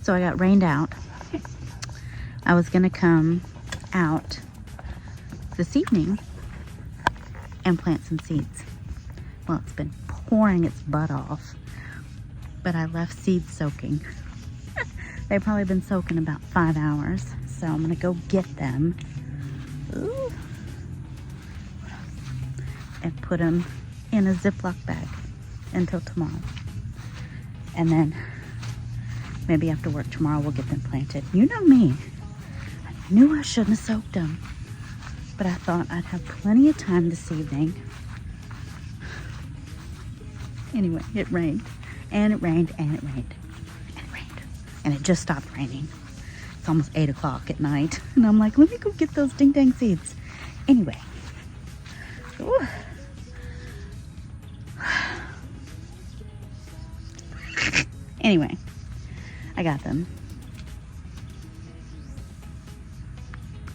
So I got rained out. I was gonna come out this evening and plant some seeds. Well, it's been pouring its butt off, but I left seeds soaking. They've probably been soaking about 5 hours, so I'm gonna go get them. Ooh. And put them in a Ziploc bag until tomorrow. And then maybe after work tomorrow we'll get them planted. You know me. I knew I shouldn't have soaked them, but I thought I'd have plenty of time this evening. Anyway, it rained, and it rained, and it rained, and it rained. And it just stopped raining. It's almost 8 o'clock at night. And I'm like, let me go get those ding dang seeds. Anyway. Ooh. Anyway, I got them.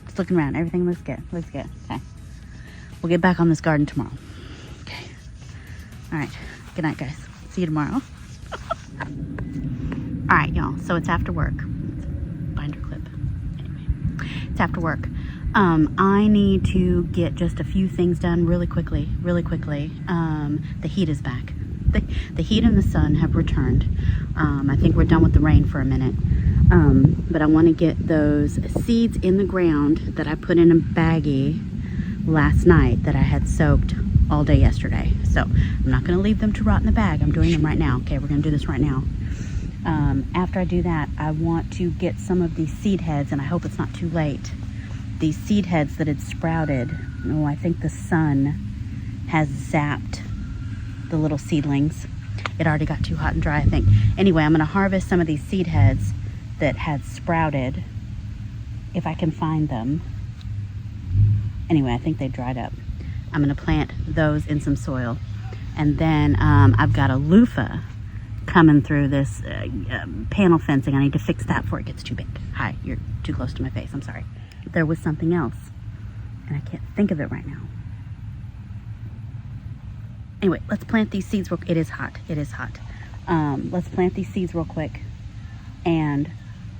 Just looking around. Everything looks good. Looks good. Okay. We'll get back on this garden tomorrow. Okay. All right. Good night, guys. See you tomorrow. All right, y'all. So it's after work. Binder clip. Anyway, it's after work. I need to get just a few things done really quickly. The heat is back. The heat and the sun have returned. I think we're done with the rain for a minute. But I want to get those seeds in the ground that I put in a baggie last night that I had soaked all day yesterday. So I'm not going to leave them to rot in the bag. I'm doing them right now. Okay, we're going to do this right now. After I do that, I want to get some of these seed heads, and I hope it's not too late. These seed heads that had sprouted. Oh, I think the sun has zapped the little seedlings. It already got too hot and dry, I think. Anyway, I'm going to harvest some of these seed heads that had sprouted, if I can find them. Anyway, I think they dried up. I'm going to plant those in some soil. And then I've got a loofah coming through this panel fencing. I need to fix that before it gets too big. Hi, you're too close to my face. I'm sorry. There was something else, and I can't think of it right now. Anyway, let's plant these seeds. It is hot. It is hot. Let's plant these seeds real quick and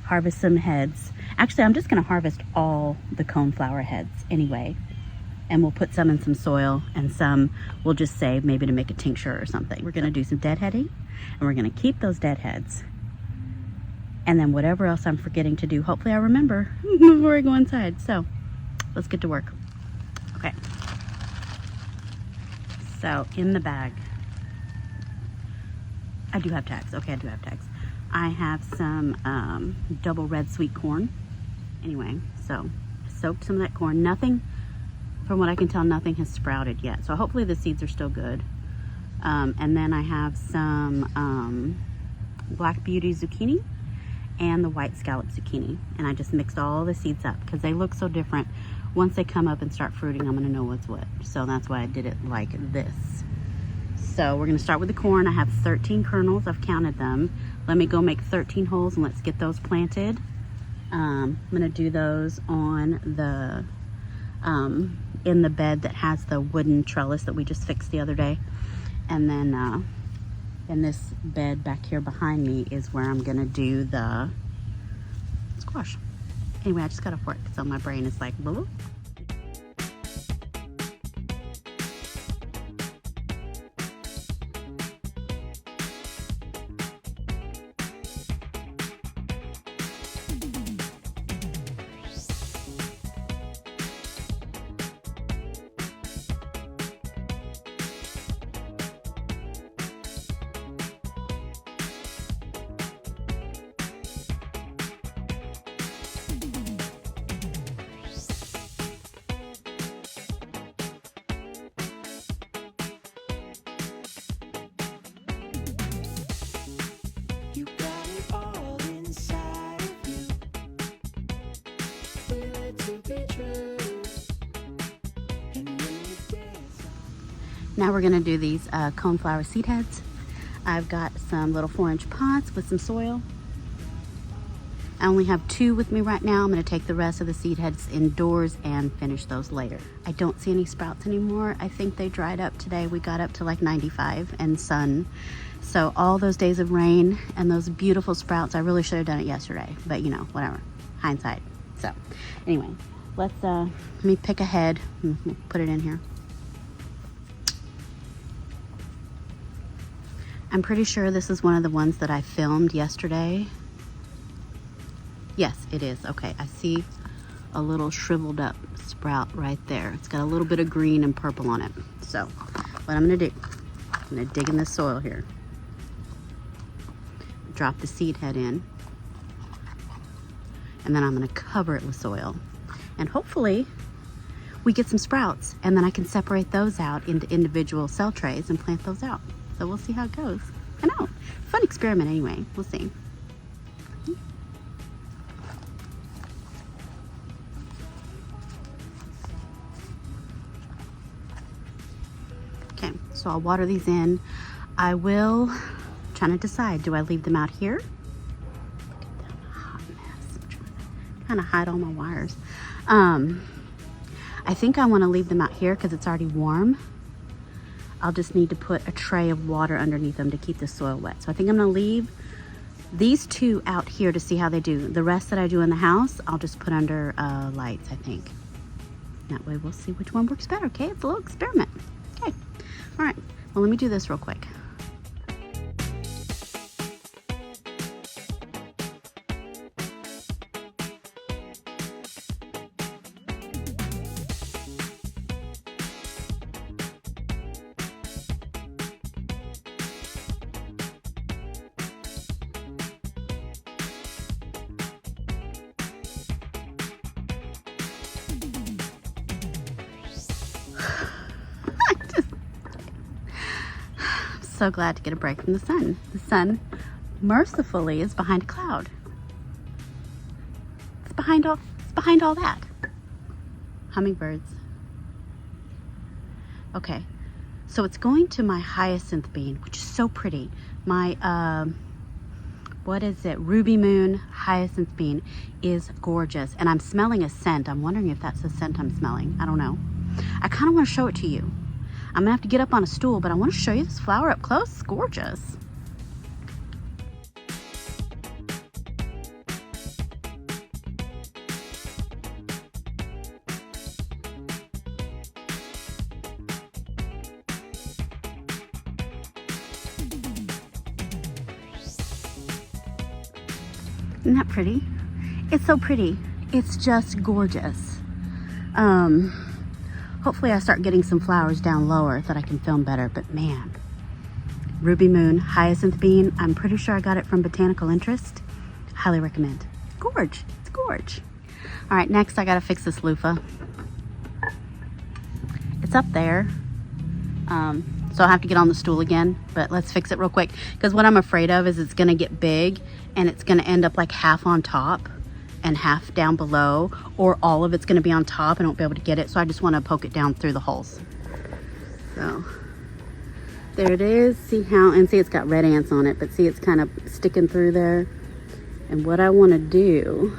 harvest some heads. Actually, I'm just going to harvest all the coneflower heads anyway. And we'll put some in some soil, and some we'll just save maybe to make a tincture or something. We're going to do some deadheading, and we're going to keep those deadheads. And then whatever else I'm forgetting to do, hopefully I remember before I go inside. So let's get to work. Okay. So in the bag, I do have tags. Okay, I do have tags. I have some double red sweet corn. Anyway, so I soaked some of that corn. Nothing, from what I can tell, nothing has sprouted yet. So hopefully the seeds are still good. And then I have some Black Beauty zucchini and the white scallop zucchini. And I just mixed all the seeds up because they look so different. Once they come up and start fruiting, I'm gonna know what's what. So that's why I did it like this. So we're gonna start with the corn. I have 13 kernels, I've counted them. Let me go make 13 holes and let's get those planted. I'm gonna do those on the, in the bed that has the wooden trellis that we just fixed the other day. And then in this bed back here behind me is where I'm gonna do the squash. Anyway, I just got off work, so my brain is like, blah, blah. Now we're gonna do these coneflower seed heads. I've got some little 4-inch pots with some soil. I only have 2 with me right now. I'm gonna take the rest of the seed heads indoors and finish those later. I don't see any sprouts anymore. I think they dried up today. We got up to like 95 and sun. So all those days of rain and those beautiful sprouts, I really should have done it yesterday, but you know, whatever, hindsight. So anyway, let me pick a head and put it in here. I'm pretty sure this is one of the ones that I filmed yesterday. Yes, it is. Okay, I see a little shriveled up sprout right there. It's got a little bit of green and purple on it. So what I'm gonna do, I'm gonna dig in this soil here. Drop the seed head in. And then I'm gonna cover it with soil. And hopefully we get some sprouts, and then I can separate those out into individual cell trays and plant those out. So we'll see how it goes. I know, fun experiment anyway, we'll see. Okay, so I'll water these in. I will, trying to decide, do I leave them out here? Look at that hot mess. I'm trying to hide all my wires. I think I want to leave them out here because it's already warm. I'll just need to put a tray of water underneath them to keep the soil wet. So I think I'm gonna leave these 2 out here to see how they do. The rest that I do in the house, I'll just put under lights, I think. That way we'll see which one works better, okay? It's a little experiment. Okay, all right, well, let me do this real quick. So glad to get a break from the sun. The sun mercifully is behind a cloud. It's behind all that. Hummingbirds. Okay, so it's going to my hyacinth bean, which is so pretty. My what is it? Ruby Moon hyacinth bean is gorgeous, and I'm smelling a scent. I'm wondering if that's the scent I'm smelling. I don't know. I kind of want to show it to you. I'm gonna have to get up on a stool, but I want to show you this flower up close. It's gorgeous. Isn't that pretty? It's so pretty. It's just gorgeous. Hopefully I start getting some flowers down lower that I can film better, but man, Ruby Moon hyacinth bean, I'm pretty sure I got it from Botanical Interest. Highly recommend. Gorge, it's gorge. All right, next I gotta fix this loofah. It's up there, so I'll have to get on the stool again, but let's fix it real quick, because what I'm afraid of is it's gonna get big and it's gonna end up like half on top and half down below, or all of it's gonna be on top and I won't be able to get it, so I just wanna poke it down through the holes. So, there it is. See how, and see it's got red ants on it, but see it's kind of sticking through there. And what I wanna do,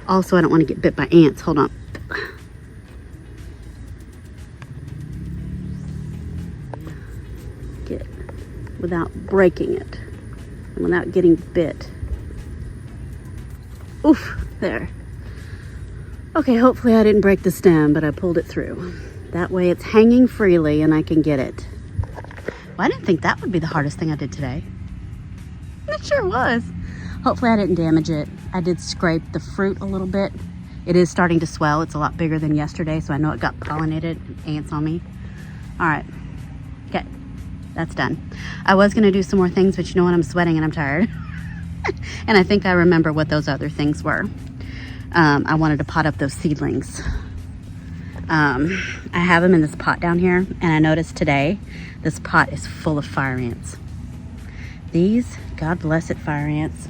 also I don't wanna get bit by ants, hold on. Get, without breaking it, and without getting bit. Oof, there. Okay, hopefully I didn't break the stem, but I pulled it through. That way it's hanging freely and I can get it. Well, I didn't think that would be the hardest thing I did today. It sure was. Hopefully I didn't damage it. I did scrape the fruit a little bit. It is starting to swell. It's a lot bigger than yesterday, so I know it got pollinated and ants on me. All right, okay, that's done. I was gonna do some more things, but you know what, I'm sweating and I'm tired. And I think I remember what those other things were. I wanted to pot up those seedlings. I have them in this pot down here, and I noticed today this pot is full of fire ants. These, God bless it, fire ants.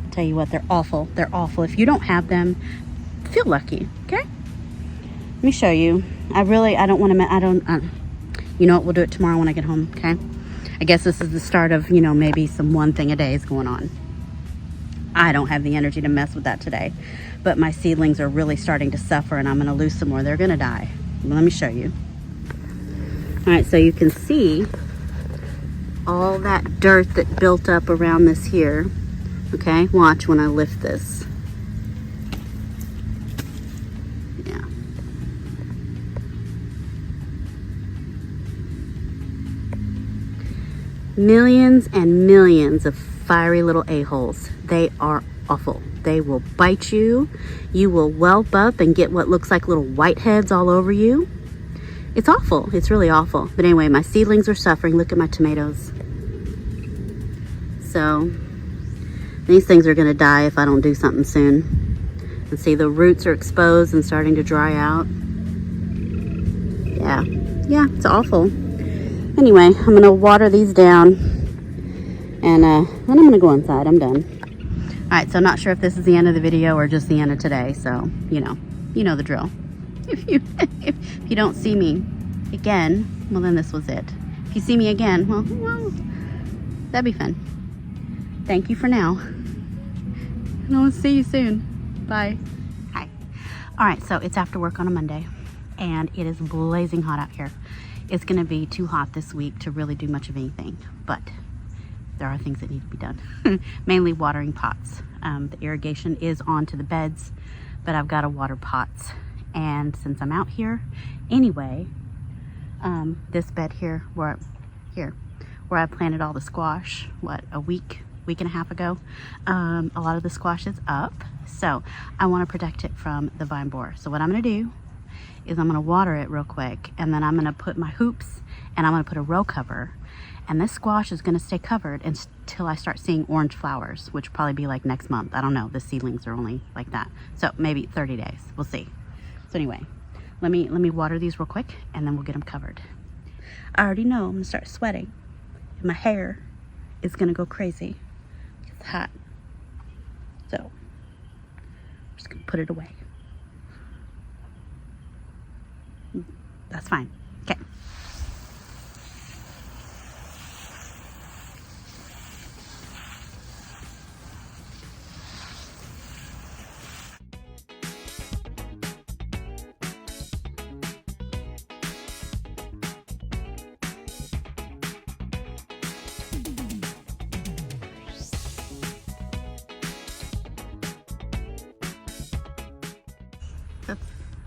I'll tell you what, they're awful. They're awful. If you don't have them, feel lucky, okay? Let me show you. I don't want to, you know what, we'll do it tomorrow when I get home, okay? I guess this is the start of, you know, maybe some one thing a day is going on. I don't have the energy to mess with that today, but my seedlings are really starting to suffer, and I'm going to lose some more. They're going to die. Let me show you. All right, so you can see all that dirt that built up around this here. Okay, watch when I lift this. Yeah. Millions and millions of fiery little a-holes. They are awful. They will bite you. You will whelp up and get what looks like little whiteheads all over you. It's awful. It's really awful. But anyway, my seedlings are suffering. Look at my tomatoes. So these things are going to die if I don't do something soon. And see, the roots are exposed and starting to dry out. Yeah, it's awful. Anyway, I'm going to water these down, and then I'm going to go inside. I'm done. All right, so not sure if this is the end of the video or just the end of today. So, you know the drill. If you don't see me again, well, then this was it. If you see me again, well, that'd be fun. Thank you for now. And I'll see you soon. Bye. Hi. All right, so it's after work on a Monday, and it is blazing hot out here. It's going to be too hot this week to really do much of anything, but there are things that need to be done. Mainly watering pots. The irrigation is onto the beds, but I've got to water pots. And since I'm out here anyway, this bed here where I planted all the squash, a week and a half ago, a lot of the squash is up, so I want to protect it from the vine borer. So what I'm going to do is I'm going to water it real quick, and then I'm going to put my hoops, and I'm going to put a row cover, and this squash is going to stay covered until I start seeing orange flowers, which will probably be like next month. I don't know. The seedlings are only like that, so maybe 30 days. We'll see. So anyway, let me water these real quick, and then we'll get them covered. I already know I'm going to start sweating, and my hair is going to go crazy. It's hot. So I'm just going to put it away. That's fine. Okay. So it's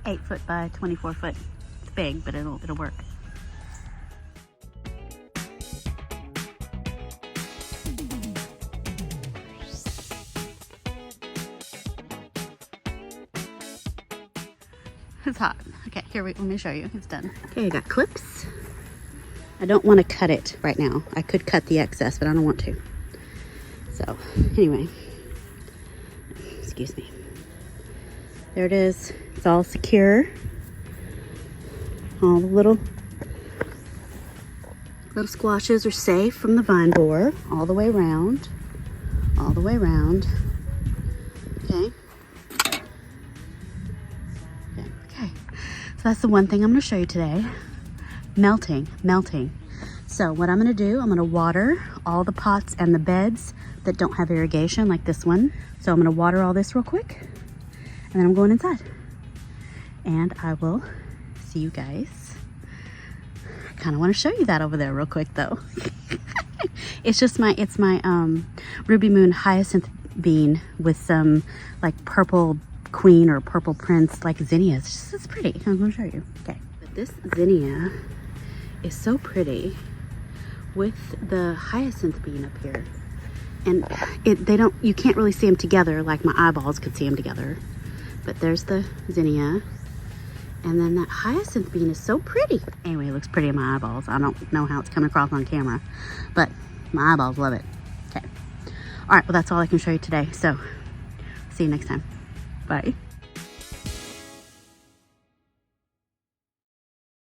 8 foot by 24 foot. It's big, but it'll work. It's hot. Okay, let me show you. It's done. Okay, I got clips. I don't want to cut it right now. I could cut the excess, but I don't want to. So, anyway. Excuse me. There it is. It's all secure. All the little squashes are safe from the vine borer. All the way around. All the way around. Okay. Okay. So that's the one thing I'm going to show you today. Melting. So what I'm going to do, I'm going to water all the pots and the beds that don't have irrigation, like this one. So I'm going to water all this real quick, and then I'm going inside. And I will see you guys. I kind of want to show you that over there real quick though. It's my Ruby Moon hyacinth bean with some like purple queen or purple prince like zinnias. It's pretty. I'm going to show you. Okay. But this zinnia is so pretty with the hyacinth bean up here. And you can't really see them together like my eyeballs could see them together. But there's the zinnia. And then that hyacinth bean is so pretty. Anyway, it looks pretty in my eyeballs. I don't know how it's coming across on camera, but my eyeballs love it. Okay. All right, well, that's all I can show you today. So see you next time. Bye.